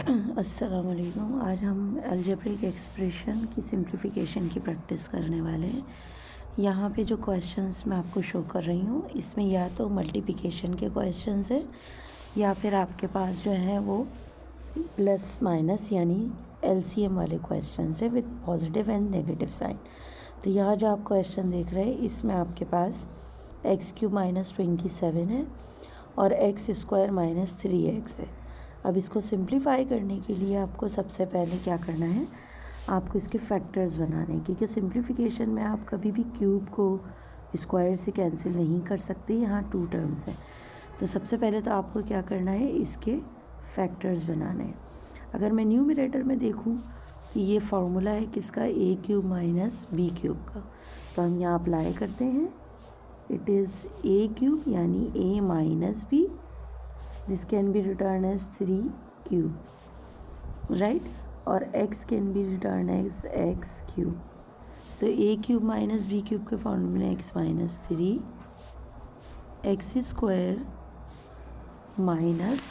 अस्सलाम वालेकुम। आज हम अलजेब्रिक एक्सप्रेशन की सिंप्लिफिकेशन की प्रैक्टिस करने वाले हैं। यहाँ पे जो क्वेश्चंस मैं आपको शो कर रही हूँ इसमें या तो मल्टीप्लिकेशन के क्वेश्चंस हैं या फिर आपके पास जो है वो प्लस माइनस यानी एलसीएम वाले क्वेश्चंस हैं with positive and negative sign. तो यहाँ जो आप क्वेश्चन देख रहे हैं इसमें आपके पास x³ - 27 है और x² - 3x है। अब इसको सिंप्लीफाई करने के लिए आपको सबसे पहले क्या करना है, आपको इसके फैक्टर्स बनाने हैं, क्योंकि सिंप्लीफिकेशन में आप कभी भी क्यूब को स्क्वायर से कैंसिल नहीं कर सकते। यहाँ 2 टर्म्स हैं, तो सबसे पहले तो आपको क्या करना है, इसके फैक्टर्स बनाने हैं। अगर मैं न्यूमरेटर में देखूँ कि ये फार्मूला है किसका, a³ - b³ का, तो हम यहाँ अप्लाई करते हैं। इट इज़ a³ यानी a - b, this can be written as 3³ right, और x can be written as x³। तो a³ - b³ के फॉर्मूले x - 3 x² minus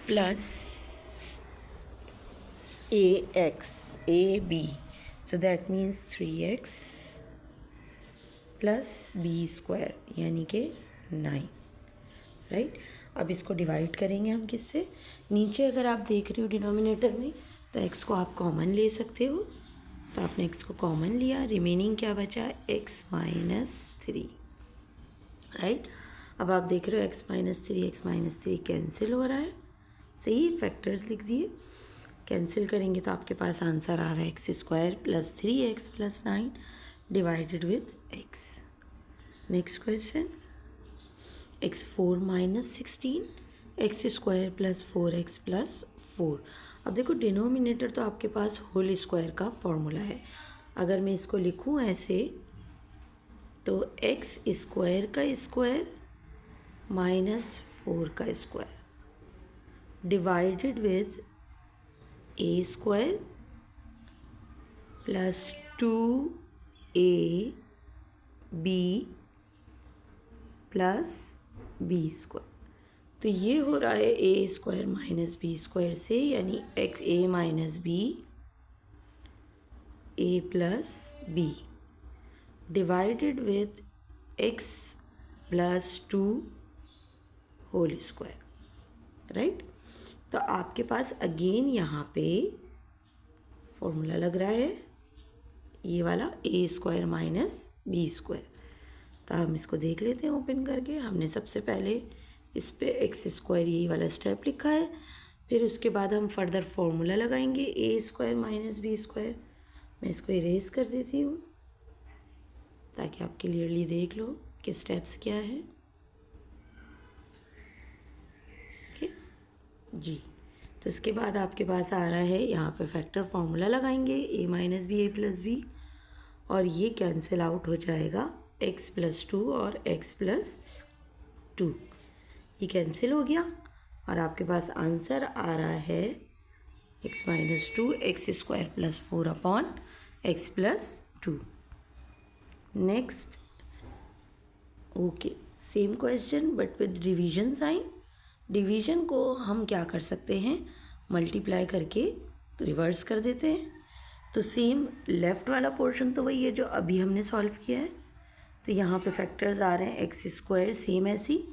plus ab, so that means 3x plus b² यानी कि 9 right. अब इसको divide करेंगे हम किससे, नीचे अगर आप देख रहे हो डिनोमिनेटर में तो x को आप कॉमन ले सकते हो, तो आपने x को कॉमन लिया, रिमेनिंग क्या बचा, x - 3 राइट। अब आप देख रहे हो x - 3 कैंसिल हो रहा है, सही, फैक्टर्स लिख दिए। कैंसिल करेंगे तो आपके पास आंसर आ रहा है x² + 3x + 9 divided with x। Next question, x4 - 16 x² + 4x + 4। अब देखो डिनोमिनेटर तो आपके पास होल स्क्वायर का फॉर्मूला है। अगर मैं इसको लिखूं ऐसे तो x² का स्क्वायर माइनस 4 का square divided with a² + 2ab plus b²। तो ये हो रहा है a² - b² से, यानी a - b a plus b divided with x + 2 whole square right. तो आपके पास अगेन यहाँ पे फॉर्मूला लग रहा है ये वाला a² - b²। तो हम इसको देख लेते हैं ओपन करके। हमने सबसे पहले इस पे x² यही वाला स्टेप लिखा है, फिर उसके बाद हम फर्दर फार्मूला लगाएंगे a² - b²। मैं इसको इरेज कर देती हूँ ताकि आप क्लियरली देख लो कि स्टेप्स क्या हैं। ओके जी, तो इसके बाद आपके पास आ रहा है यहाँ पे फैक्टर फार्मूला लगाएंगे a - b a + b, और ये कैंसिल आउट हो जाएगा x + 2 और x + 2, ये कैंसिल हो गया और आपके पास आंसर आ रहा है x - 2 x² + 4/x + 2। Next, okay, same question but with division sign. Division को हम क्या कर सकते हैं, मल्टीप्लाई करके रिवर्स कर देते हैं। तो सेम लेफ़्ट वाला पोर्शन तो वही है जो अभी हमने सॉल्व किया है। तो यहाँ पे फैक्टर्स आ रहे हैं x² सेम ऐसी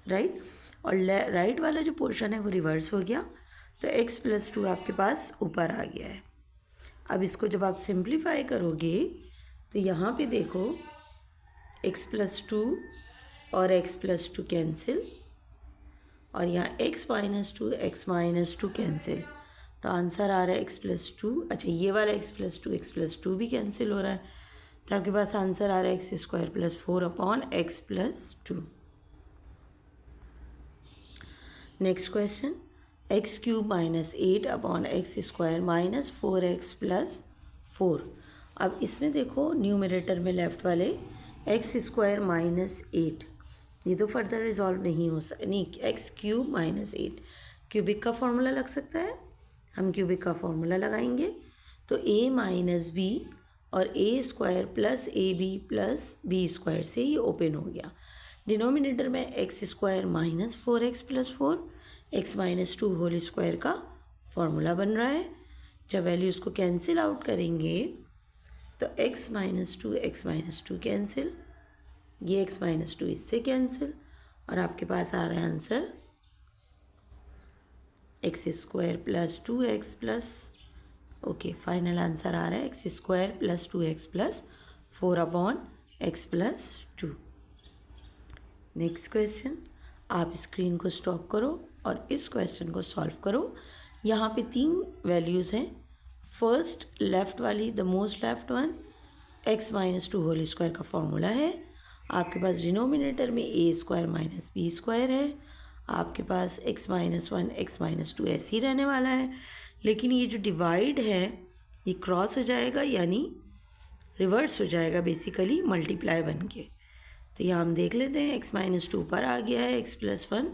राइट, और राइट वाला जो पोर्शन है वो रिवर्स हो गया, तो x + 2 आपके पास ऊपर आ गया है। अब इसको जब आप सिंप्लीफाई करोगे तो यहाँ पे देखो x + 2 और x + 2 कैंसिल, और यहाँ x - 2 कैंसिल, तो आंसर आ रहा है x + 2। अच्छा, ये वाला x + 2 भी कैंसिल हो रहा है, तो आपके पास आंसर आ रहा है x² + 4/x + 2। Next question, x³ - 8/x² - 4x + 4। अब इसमें देखो न्यूमरेटर में लेफ़्ट वाले x² - 8, ये तो फर्दर रिजॉल्व नहीं हो सकता, नहीं, x³ - 8 क्यूबिक का फॉर्मूला लग सकता है, हम क्यूबिक का फॉर्मूला लगाएंगे। तो a - b और a² + ab + b² से ये ओपन हो गया। डिनोमिनेटर में x² - 4x + 4 X minus two whole square का फॉर्मूला बन रहा है। जब वैल्यूज़ को कैंसिल आउट करेंगे तो एक्स माइनस टू कैंसिल, ये एक्स माइनस टू इससे कैंसिल, और आपके पास आ रहा है answer x square plus two x plus, okay final answer आ रहा है x square plus two x plus 4/x plus 2। Next question, आप स्क्रीन को स्टॉप करो और इस क्वेश्चन को सॉल्व करो। यहाँ पे 3 वैल्यूज़ हैं। फर्स्ट लेफ्ट वाली, the most left one, x minus two whole square का फॉर्मूला है। आपके पास डिनोमिनेटर में a square minus b square है। आपके पास x minus one x minus two ऐसे ही रहने वाला है, लेकिन ये जो डिवाइड है ये क्रॉस हो जाएगा, यानी रिवर्स हो जाएगा, बेसिकली मल्टीप्लाई बन के। तो यहाँ हम देख लेते हैं, एक्स माइनस टू ऊपर आ गया है, एक्स प्लस वन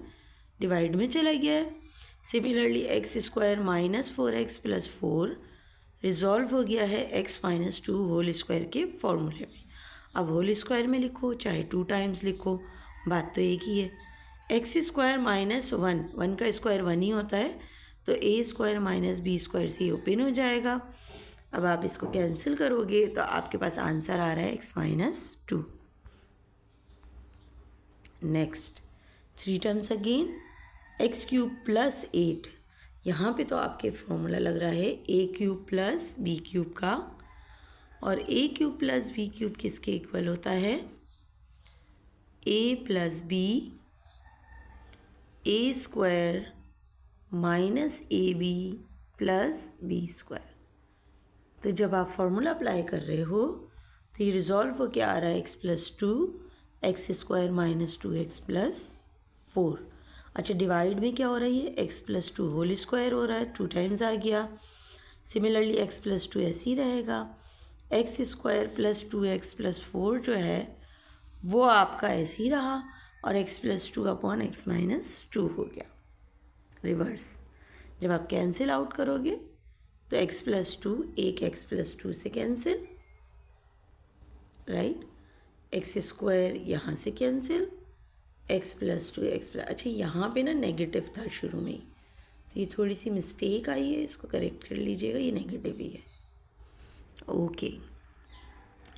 डिवाइड में चला गया है। Similarly X square minus 4x plus 4 resolve हो गया है x minus two whole square के फॉर्मूले में। अब होल स्क्वायर में लिखो चाहे 2 टाइम्स लिखो, बात तो एक ही है। एक्स स्क्वायर माइनस वन का स्क्वायर 1 ही होता है, तो ए स्क्वायर माइनस बी स्क्वायर से ओपन हो जाएगा। अब आप इसको कैंसिल करोगे तो आपके पास आंसर आ रहा है x minus two. Next 3 terms again, x cube plus 8, यहाँ पे तो आपके फॉर्मूला लग रहा है a cube plus b cube का, और a cube plus b cube किसके इक्वल होता है, a plus b a square minus a b plus b square. तो जब आप फॉर्मूला अप्लाई कर रहे हो तो ये रिजॉल्व हो क्या आ रहा है X plus two X square minus 2x plus 4। अच्छा डिवाइड में क्या हो रही है, X plus two whole square हो रहा है, 2 टाइम्स आ गया। सिमिलरली एक्स प्लस टू ऐसे ही रहेगा, x square plus 2x plus 4 जो है वो आपका ऐसे ही रहा, और x plus two upon x minus to हो गया रिवर्स। जब आप कैंसिल आउट करोगे तो एक्स प्लस टू एक एक्स प्लस टू से कैंसिल, राइट, एक्स स्क्वायर यहाँ से cancel, x plus two x plus, अच्छा यहाँ पे ना नेगेटिव था शुरू में ही, तो ये थोड़ी सी मिस्टेक आई है, इसको करेक्ट कर लीजिएगा, ये नेगेटिव ही है। ओके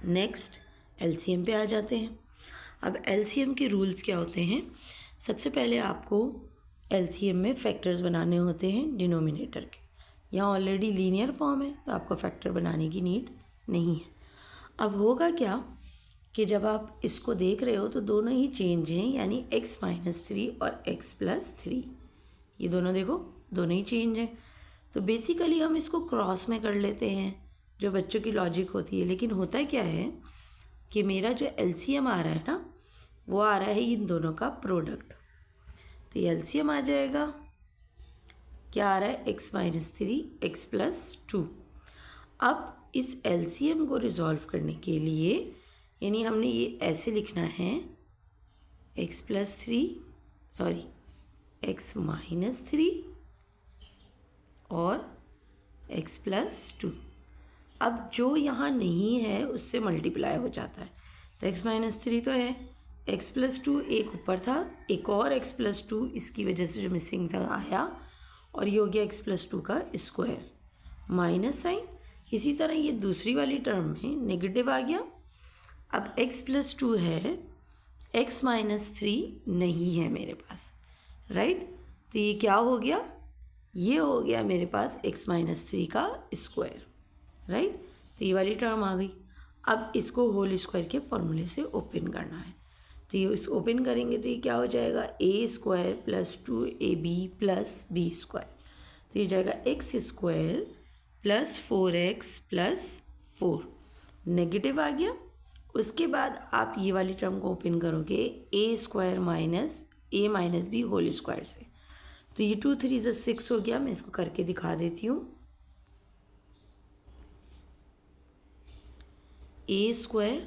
नेक्स्ट एलसीएम पे आ जाते हैं। अब एलसीएम के रूल्स क्या होते हैं, सबसे पहले आपको एलसीएम में फैक्टर्स बनाने होते हैं डिनोमिनेटर के। यहाँ ऑलरेडी लीनियर फॉर्म है तो आपको फैक्टर बनाने की नीड नहीं है। अब होगा क्या कि जब आप इसको देख रहे हो तो दोनों ही चेंज हैं, यानी x माइनस 3 और x प्लस 3, ये दोनों देखो दोनों ही चेंज हैं। तो बेसिकली हम इसको क्रॉस में कर लेते हैं, जो बच्चों की लॉजिक होती है। लेकिन होता क्या है कि मेरा जो एलसीएम आ रहा है ना, वो आ रहा है इन दोनों का प्रोडक्ट, तो ये एलसीएम आ जाएगा, क्या आ रहा है, x माइनस 3 एक्स प्लस 2। अब इस एलसीएम को रिजॉल्व करने के लिए, यानी हमने ये ऐसे लिखना है x plus 3 sorry x minus 3 और x प्लस 2। अब जो यहाँ नहीं है उससे मल्टीप्लाई हो जाता है, तो x माइनस 3 तो है, x प्लस 2 एक ऊपर था, एक और x प्लस 2 इसकी वजह से जो मिसिंग था आया, और ये हो गया x प्लस 2 का स्क्वायर माइनस साइन। इसी तरह ये दूसरी वाली टर्म में नेगेटिव आ गया। अब x प्लस 2 है, x माइनस 3 नहीं है मेरे पास, राइट, तो ये क्या हो गया, ये हो गया मेरे पास x माइनस 3 का स्क्वायर, राइट, तो ये वाली टर्म आ गई। अब इसको होल स्क्वायर के फॉर्मूले से ओपन करना है, तो ये इस ओपन करेंगे तो ये क्या हो जाएगा, a square plus 2ab plus b square, तो ये जाएगा x square plus 4x plus 4, negative आ गया। उसके बाद आप ये वाली टर्म को ओपन करोगे ए स्क्वायर माइनस ए माइनस बी होल स्क्वायर से, तो ये 2 3 से 6 हो गया। मैं इसको करके दिखा देती हूँ, ए स्क्वायर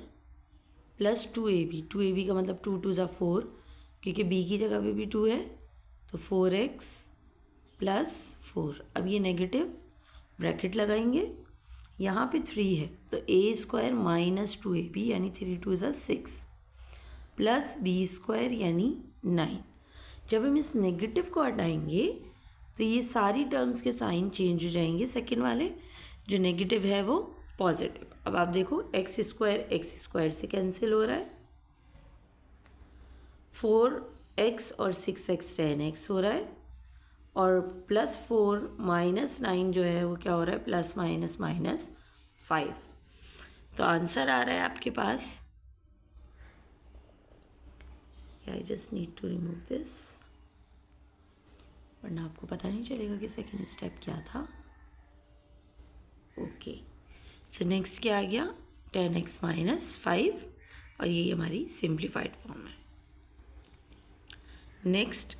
प्लस 2ab का मतलब 2 2 4, क्योंकि b की जगह पे भी 2 है, तो 4x प्लस 4। अब ये नेगेटिव ब्रैकेट लगाएंगे, यहाँ पे 3 है तो ए स्क्वायर माइनस 2ab यानी 3 2 6 प्लस बी स्क्वायर यानी 9। जब हम इस नेगेटिव को हटाएंगे तो ये सारी टर्म्स के साइन चेंज हो जाएंगे, सेकंड वाले जो नेगेटिव है वो पॉजिटिव। अब आप देखो एक्स स्क्वायर से कैंसिल हो रहा है, 4x और 6x 10x हो रहा है, और +4 -9 जो है वो क्या हो रहा है, ±5। तो आंसर आ रहा है आपके पास, I just need to remove this, वरना आपको पता नहीं चलेगा कि सेकेंड स्टेप क्या था। ओके, सो नेक्स्ट क्या आ गया, 10x - 5, और ये हमारी सिंप्लीफाइड फॉर्म है। नेक्स्ट,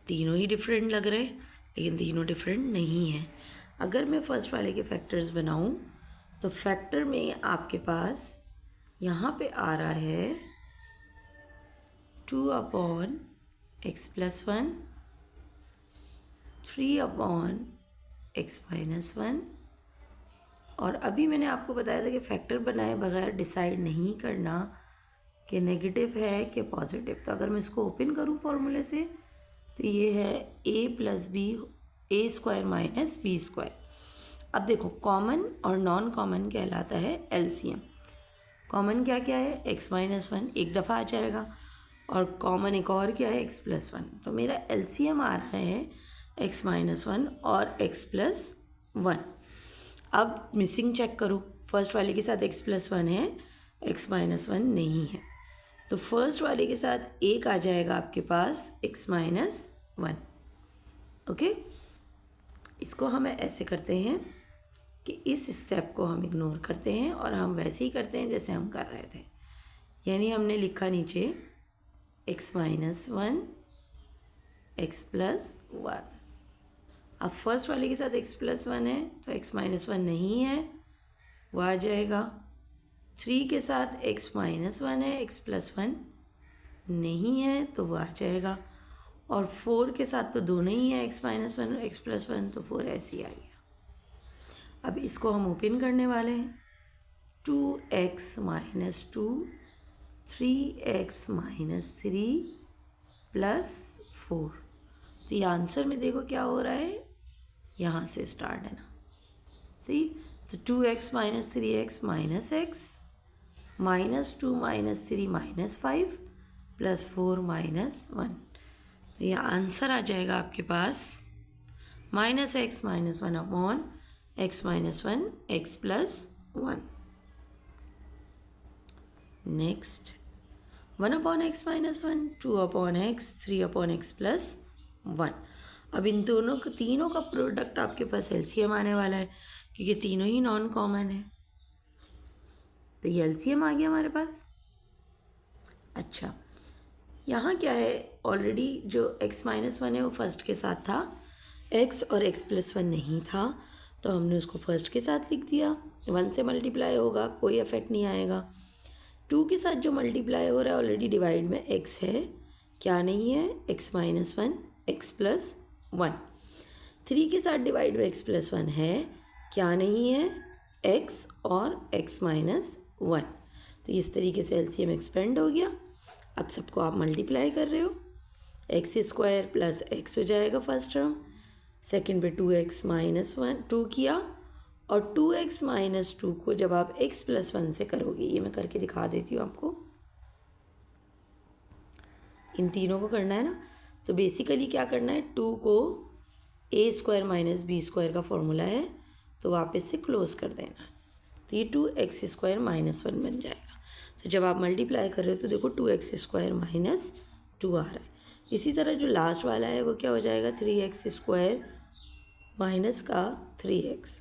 तीनों ही डिफरेंट लग रहे हैं, लेकिन तीनों डिफरेंट नहीं हैं। अगर मैं फर्स्ट वाले के फैक्टर्स बनाऊं तो फैक्टर में आपके पास यहाँ पे आ रहा है 2/x + 1, 3/x - 1, और अभी मैंने आपको बताया था कि फैक्टर बनाए बगैर डिसाइड नहीं करना कि नेगेटिव है कि पॉजिटिव। तो अगर मैं इसको ओपन करूँ फॉर्मूले से तो ये है a + b a² - b²। अब देखो कॉमन और नॉन कॉमन कहलाता है एलसीएम। कॉमन क्या क्या है, x - 1 एक दफ़ा आ जाएगा, और कॉमन एक और क्या है, x + 1। तो मेरा एलसीएम आ रहा है x - 1 और x + 1। अब मिसिंग चेक करो, फर्स्ट वाले के साथ x + 1 है, x - 1 नहीं है, तो फर्स्ट वाले के साथ एक आ जाएगा आपके पास x - 1। ओके, इसको हम ऐसे करते हैं कि इस स्टेप को हम इग्नोर करते हैं और हम वैसे ही करते हैं जैसे हम कर रहे थे, यानी हमने लिखा नीचे x - 1 x + 1। अब फर्स्ट वाले के साथ x + 1 है तो x - 1 नहीं है, वो आ जाएगा। 3 के साथ x - 1 है, x + 1 नहीं है तो वो आ जाएगा, और 4 के साथ तो दोनों ही है, x - 1 और x + 1, तो 4 ऐसे ही आ गया। अब इसको हम ओपन करने वाले हैं, 2x - 2 3x - 3 + 4। तो ये आंसर में देखो क्या हो रहा है, यहाँ से स्टार्ट है ना, सही। तो 2x - 3x - x -2 - 3 -5 +4 - 1। तो ये आंसर आ जाएगा आपके पास -x - 1/(x - 1 x + 1)। Next 1/x - 1 2/x 3/x + 1। अब इन दोनों का, तीनों का प्रोडक्ट आपके पास एलसीएम आने वाला है, क्योंकि तीनों ही नॉन कॉमन है, तो ये एलसीएम आ गया हमारे पास। अच्छा, यहाँ क्या है, ऑलरेडी जो x - 1 है वो फर्स्ट के साथ था, x और x + 1 नहीं था, तो हमने उसको फर्स्ट के साथ लिख दिया। 1 से मल्टीप्लाई होगा, कोई इफेक्ट नहीं आएगा। 2 के साथ जो मल्टीप्लाई हो रहा है ऑलरेडी डिवाइड में x है, क्या नहीं है, x - 1 x + 1। 3 के साथ डिवाइड में x + 1 है, क्या नहीं है, x और x - 1। तो इस तरीके से एलसीएम एक्सपेंड हो गया। अब सबको आप मल्टीप्लाई कर रहे हो, x² + x हो जाएगा फर्स्ट टर्म, सेकंड पे 2x - 1 2 किया, और 2x - 2 को जब आप x + 1 से करोगे, ये मैं करके दिखा देती हूँ आपको, इन तीनों को करना है ना, तो बेसिकली क्या करना है, 2 को a² - b² का फॉर्मूला है, तो वापस से क्लोज कर देना, तो ये 2x² - 1 बन जाएगा। तो जब आप मल्टीप्लाई कर रहे हो तो देखो 2x² - 2 आ रहा है। इसी तरह जो लास्ट वाला है वो क्या हो जाएगा, 3x² माइनस का 3x,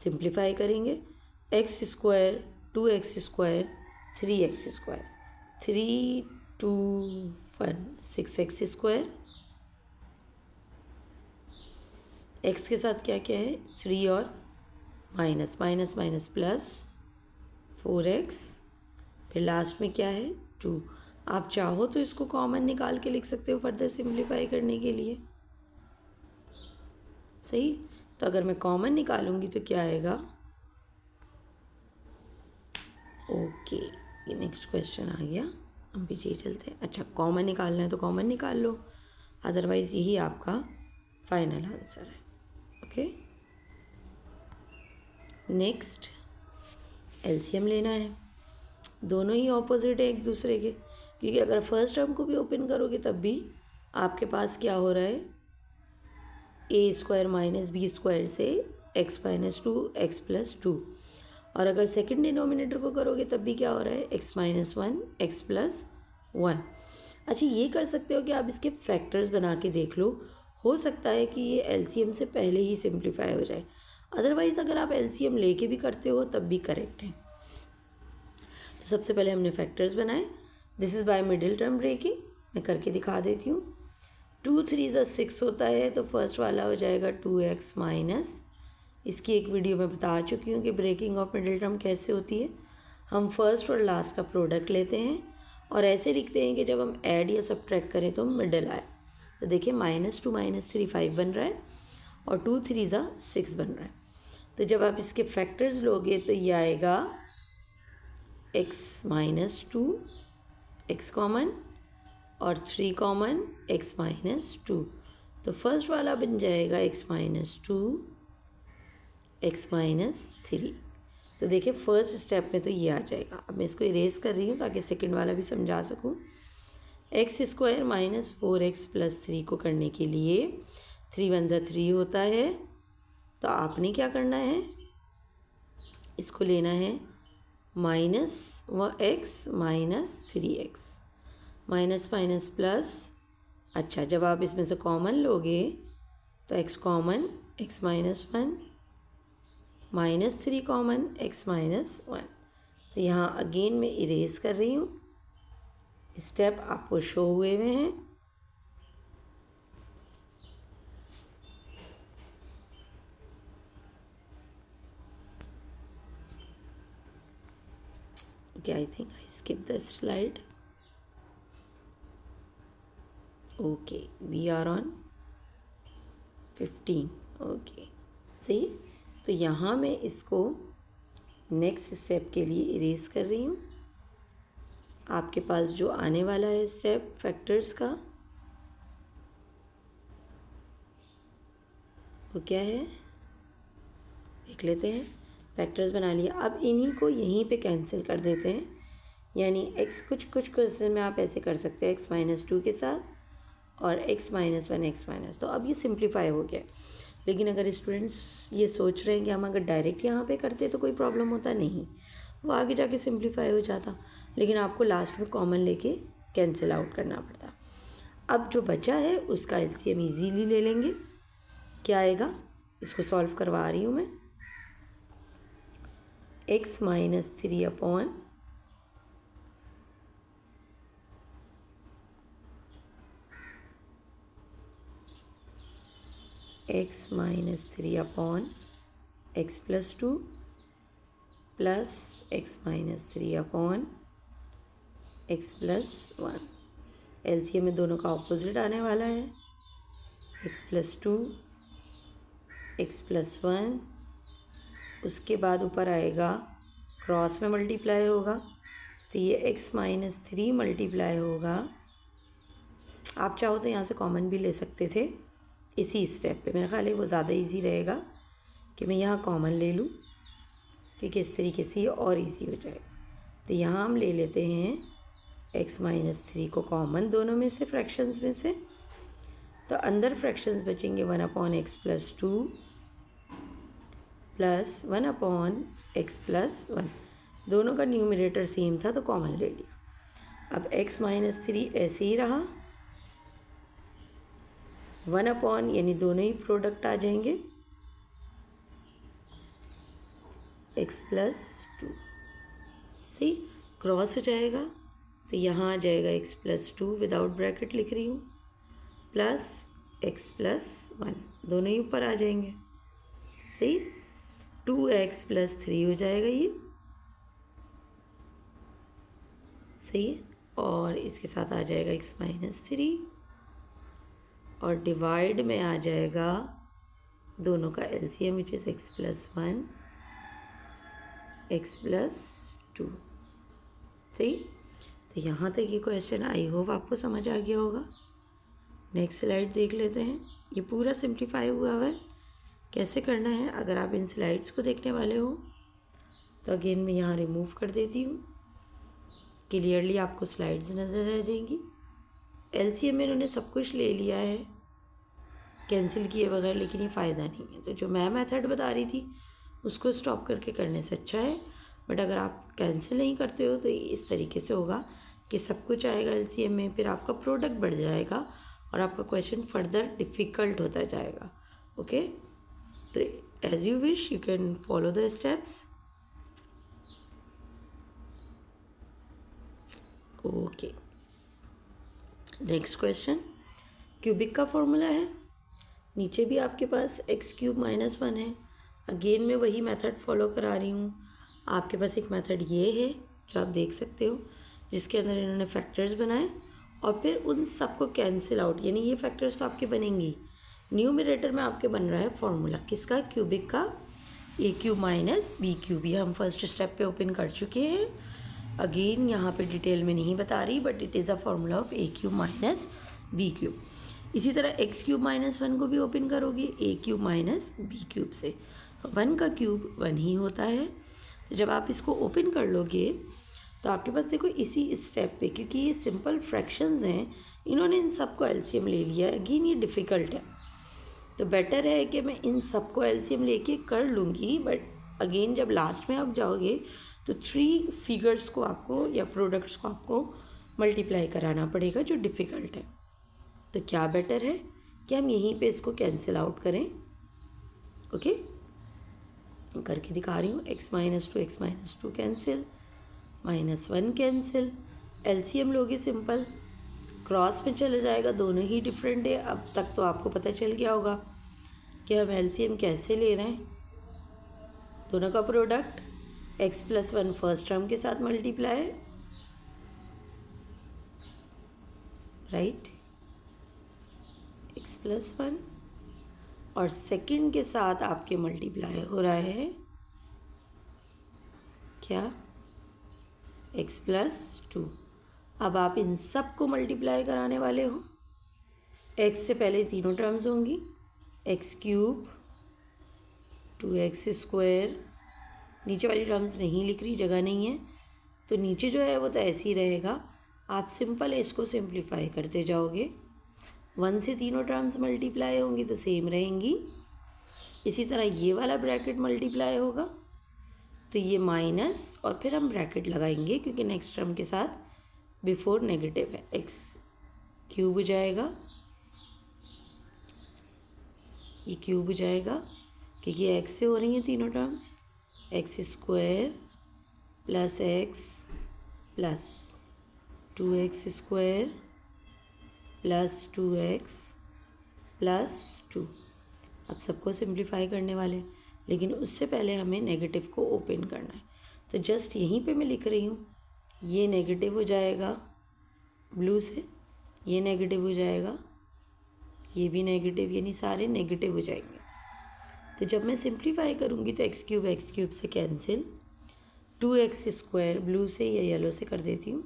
सिंप्लीफाई करेंगे, x² 2x² 3x², 3 2 1 6x², x के साथ क्या क्या है, 3 और minus minus minus plus 4x, फिर लास्ट में क्या है, 2। आप चाहो तो इसको कॉमन निकाल के लिख सकते हो फर्दर सिंप्लीफाई करने के लिए, सही। तो अगर मैं कॉमन निकालूंगी तो क्या आएगा, ओके, ये नेक्स्ट क्वेश्चन आ गया, हम पीछे चलते हैं। अच्छा, कॉमन निकालना है तो कॉमन निकाल लो। अदरवाइज़ यही आपका फाइनल आंसर है। ओके, नेक्स्ट एलसीएम लेना है। दोनों ही ऑपोजिट है एक दूसरे के, क्योंकि अगर फर्स्ट टर्म को भी ओपन करोगे तब भी आपके पास क्या हो रहा है, ए स्क्वायर माइनस बी स्क्वायर से x minus to x plus to, और अगर सेकंड डिनोमिनेटर को करोगे तब भी क्या हो रहा है, x minus one x plus one. अच्छा, ये कर सकते हो कि आप इसके फैक्टर्स बना के देख लो, हो सकता है कि ये एलसीएम से पहले ही सिंप्लीफाई हो जाए। अदरवाइज़ अगर आप एलसीएम लेके भी करते हो तब भी करेक्ट है। तो सबसे पहले हमने फैक्टर्स बनाए। This is by middle term breaking, मैं करके दिखा देती हूँ। 2 3 ज़ा 6 होता है, तो फर्स्ट वाला हो जाएगा 2x माइनस, इसकी एक वीडियो में बता चुकी हूँ कि ब्रेकिंग ऑफ मिडिल टर्म कैसे होती है। हम फर्स्ट और लास्ट का प्रोडक्ट लेते हैं और ऐसे लिखते हैं कि जब हम ऐड या सब्ट्रैक्ट करें तो मिडिल आए। तो देखिए -2 -3 5 बन रहा है और 2 3 ज़ा 6 बन रहा है। तो जब आप इसके फैक्टर्स लोगे तो ये आएगा x minus two, x common और 3 कॉमन, x माइनस टू। तो फर्स्ट वाला बन जाएगा x minus two x minus three. तो देखिए फर्स्ट स्टेप में तो ये आ जाएगा। अब मैं इसको इरेज कर रही हूँ ताकि सेकंड वाला भी समझा सकूँ। X square minus 4x plus 3 को करने के लिए 3 1 ज़ा 3 होता है, तो आपने क्या करना है, इसको लेना है minus x minus 3x, minus minus plus. अच्छा, जब आप इसमें से कॉमन लोगे तो x common, x minus one, minus 3 common, x minus one. तो यहाँ अगेन मैं इरेज कर रही हूँ, स्टेप आपको शो हुए हुए हैं। Okay, I think I skipped the slide. Okay, we are on 15. Okay, सही। तो यहाँ मैं इसको नेक्स्ट स्टेप के लिए इरेज कर रही हूँ। आपके पास जो आने वाला है स्टेप फैक्टर्स का, वो क्या है देख लेते हैं। फैक्टर्स बना लिया, अब इन्हीं को यहीं पे कैंसिल कर देते हैं। यानी x कुछ क्वेश्चन में आप ऐसे कर सकते हैं, x माइनस टू के साथ और x minus one x minus. तो अब ये सिंप्लीफाई हो गया। लेकिन अगर स्टूडेंट्स ये सोच रहे हैं कि हम अगर डायरेक्ट यहाँ पे करते तो कोई प्रॉब्लम होता नहीं, वो आगे जाके सिंप्लीफाई हो जाता, लेकिन आपको लास्ट में कॉमन लेके कैंसिल आउट करना पड़ता। अब जो बचा है उसका एलसीएम इजीली ले लेंगे। क्या आएगा, इसको सॉल्व करवा रही हूँ मैं। x minus 3 upon x minus 3 upon x plus two plus x minus 3 upon x plus one. LCM में दोनों का ऑपोजिट आने वाला है, x plus two x plus one. उसके बाद ऊपर आएगा क्रॉस में मल्टीप्लाई होगा, तो ये x माइनस 3 मल्टीप्लाई होगा। आप चाहो तो यहाँ से कॉमन भी ले सकते थे इसी स्टेप पे, मेरा ख्याल है वो ज़्यादा इजी रहेगा कि मैं यहाँ कॉमन ले लूँ, क्योंकि इस तरीके से ये और इजी हो जाएगा। तो यहाँ हम ले लेते हैं x माइनस 3 को कॉमन दोनों में से, फ्रैक्शंस में से। तो अंदर फ्रैक्शंस बचेंगे 1 upon x plus two plus 1 upon x plus one. दोनों का न्यूमरेटर सेम था तो कॉमन ले लिया। अब x माइनस 3 ऐसे ही रहा, 1 अपॉन यानी दोनों ही प्रोडक्ट आ जाएंगे x प्लस टू, सही क्रॉस हो जाएगा। तो यहाँ आ जाएगा x plus two, without bracket लिख रही हूँ, प्लस x प्लस वन, दोनों ही ऊपर आ जाएंगे, सही। 2x प्लस 3 हो जाएगा ये, सही है। और इसके साथ आ जाएगा x माइनस 3 और डिवाइड में आ जाएगा दोनों का LCM which is x plus one x plus to, सही। तो यहाँ तक ये क्वेश्चन आई होप आपको समझ आ गया होगा। नेक्स्ट स्लाइड देख लेते हैं। ये पूरा सिंप्लीफाई हुआ है। कैसे करना है, अगर आप इन स्लाइड्स को देखने वाले हो तो अगेन मैं यहाँ रिमूव कर देती हूँ। क्लियरली आपको स्लाइड्स नज़र आ जाएंगी। एलसीएम में इन्होंने सब कुछ ले लिया है कैंसिल किए बगैर, लेकिन ये फ़ायदा नहीं है। तो जो मैं मेथड बता रही थी उसको स्टॉप करके करने से अच्छा है। बट अगर आप कैंसिल नहीं करते हो तो इस तरीके से होगा कि सब कुछ आएगा एलसीएम में, फिर आपका प्रोडक्ट बढ़ जाएगा और आपका क्वेश्चन फर्दर डिफ़िकल्ट होता जाएगा। ओके, तो as you wish you can follow the steps. Okay, next question cubic का फॉर्मूला है। नीचे भी आपके पास x³ - 1 है। अगेन मैं वही मेथड फॉलो करा रही हूँ। आपके पास एक मेथड ये है जो आप देख सकते हो, जिसके अंदर इन्होंने फैक्टर्स बनाए और फिर उन सबको कैंसिल आउट, यानी ये फैक्टर्स तो आपके बनेंगी। न्यूमरेटर में आपके बन रहा है फॉर्मूला किसका, क्यूबिक का, a³ - b³। ये हम फर्स्ट स्टेप पे ओपन कर चुके हैं। अगेन यहाँ पे डिटेल में नहीं बता रही, but it is a formula of a³ - b³। इसी तरह x³ - 1 को भी ओपन करोगे a³ - b³ से। 1 का क्यूब 1 ही होता है। तो जब आप इसको ओपन कर लोगे तो आपके पास देखो इसी स्टेप पे, क्योंकि ये सिंपल फ्रैक्शंस हैं, इन्होंने इन सबको एलसीएम ले लिया है। अगेन ये डिफ़िकल्ट है, तो बेटर है कि मैं इन सबको एलसीएम लेके कर लूँगी। बट अगेन जब लास्ट में आप जाओगे तो 3 फिगर्स को आपको या प्रोडक्ट्स को आपको मल्टीप्लाई कराना पड़ेगा, जो डिफ़िकल्ट है। तो क्या बेटर है कि हम यहीं पे इसको कैंसिल आउट करें। ओके, करके दिखा रही हूँ। x - 2 x - 2 cancel, -1 cancel, LCM लोगे सिंपल, क्रॉस में चले जाएगा, दोनों ही डिफरेंट है। अब तक तो आपको पता चल गया होगा कि हम एलसीएम कैसे ले रहे हैं। दोनों का प्रोडक्ट x+1 फर्स्ट टर्म के साथ मल्टीप्लाई, राइट, x+1 और सेकंड के साथ आपके मल्टीप्लाई हो रहा है क्या, x+2। अब आप इन सब को मल्टीप्लाई कराने वाले हो। x से पहले तीनों टर्म्स होंगी, x³, 2x²। नीचे वाली टर्म्स नहीं लिख रही, जगह नहीं है, तो नीचे जो है वो तो ऐसे ही रहेगा। आप सिंपल इसको सिंप्लीफाई करते जाओगे। 1 से तीनों टर्म्स मल्टीप्लाई होंगी तो सेम रहेंगी। इसी तरह ये वाला ब्रैकेट मल्टीप्लाई होगा तो ये माइनस, और फिर हम ब्रैकेट लगाएंगे क्योंकि नेक्स्ट टर्म के साथ बिफोर नेगेटिव है। x³ हो जाएगा, ये क्यूब हो जाएगा क्योंकि x से हो रही हैं तीनों terms, x² + x plus 2x² + 2x + 2। अब सबको सिंप्लीफाई करने वाले, लेकिन उससे पहले हमें नेगेटिव को ओपन करना है। तो जस्ट यहीं पे मैं लिख रही हूँ, ये नेगेटिव हो जाएगा ब्लू से, ये नेगेटिव हो जाएगा, ये भी नेगेटिव, यानी सारे नेगेटिव हो जाएंगे। तो जब मैं सिंप्लीफाई करूँगी तो x³ से कैंसिल, 2x² ब्लू से या येलो से कर देती हूँ,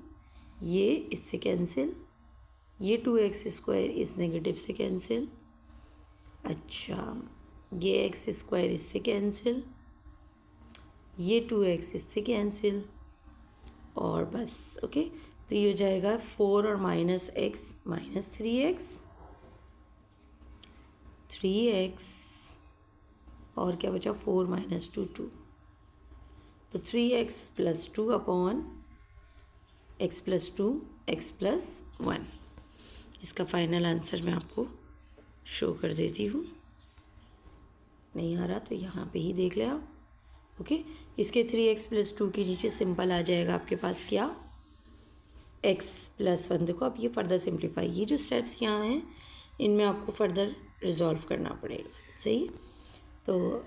ये इससे कैंसिल, ये 2x² इस नेगेटिव से कैंसिल, अच्छा ये x² इससे कैंसिल, ये 2x इससे कैंसिल, और बस। ओके, तो ये हो जाएगा 4 और -x -3x और क्या बचा, 4 - 2 2। तो 3x + 2 अपॉन x + 2 x + 1। इसका फाइनल आंसर मैं आपको शो कर देती हूँ। नहीं आ रहा तो यहाँ पे ही देख ले आप। ओके, इसके 3x + 2 के नीचे सिंपल आ जाएगा आपके पास क्या, x + 1। देखो अब ये फर्दर सिंप्लीफाई, ये जो स्टेप्स यहाँ हैं इनमें आपको फर्दर रिजॉल्व करना पड़ेगा। सही, तो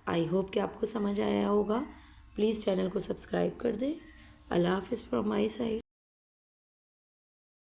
आई होप कि आपको समझ आया होगा। प्लीज़ चैनल को सब्सक्राइब कर दें। अल्लाह हाफ़िज़ फ्रॉम माई साइड।